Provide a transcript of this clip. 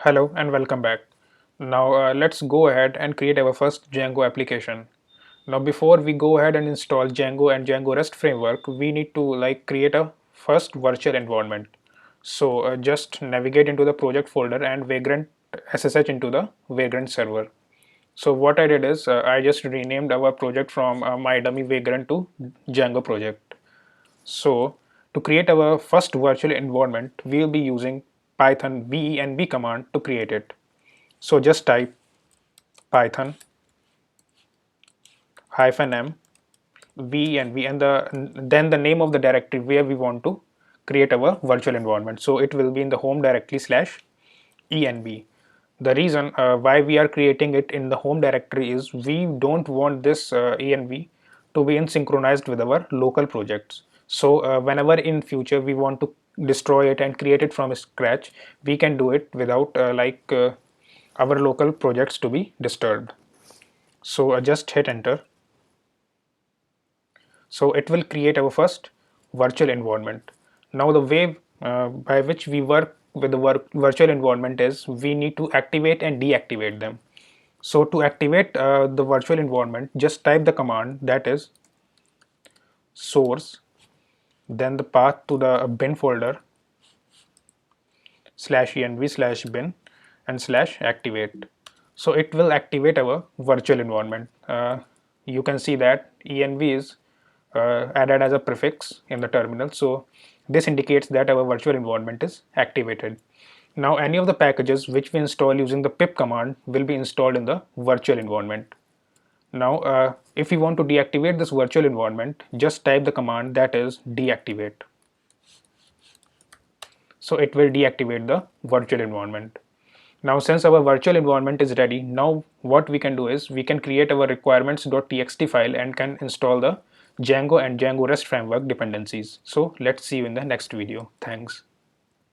Hello and welcome back. Now let's go ahead and create our first Django application. Now before we go ahead and install Django and Django REST framework, we need to create a first virtual environment. So just navigate into the project folder and Vagrant SSH into the Vagrant server. So what I did is I just renamed our project from my dummy Vagrant to Django project. So to create our first virtual environment, we'll be using Python venv command to create it. So just type python -m venv and then the name of the directory where we want to create our virtual environment. So it will be in the home directory /env. The reason why we are creating it in the home directory is we don't want this env to be in synchronized with our local projects. So whenever in future we want to destroy it and create it from scratch, we can do it without our local projects to be disturbed. So just hit enter. So it will create our first virtual environment. Now the way by which we work with the virtual environment is we need to activate and deactivate them. So to activate the virtual environment, just type the command that is source, then the path to the bin folder /env/bin and /activate. So it will activate our virtual environment. You can see that env is added as a prefix in the terminal. So this indicates that our virtual environment is activated. Now any of the packages which we install using the pip command will be installed in the virtual environment. Now if we want to deactivate this virtual environment, just type the command that is deactivate. So it will deactivate the virtual environment. Now since our virtual environment is ready, now what we can do is we can create our requirements.txt file and can install the Django and Django REST framework dependencies. So let's see you in the next video. Thanks.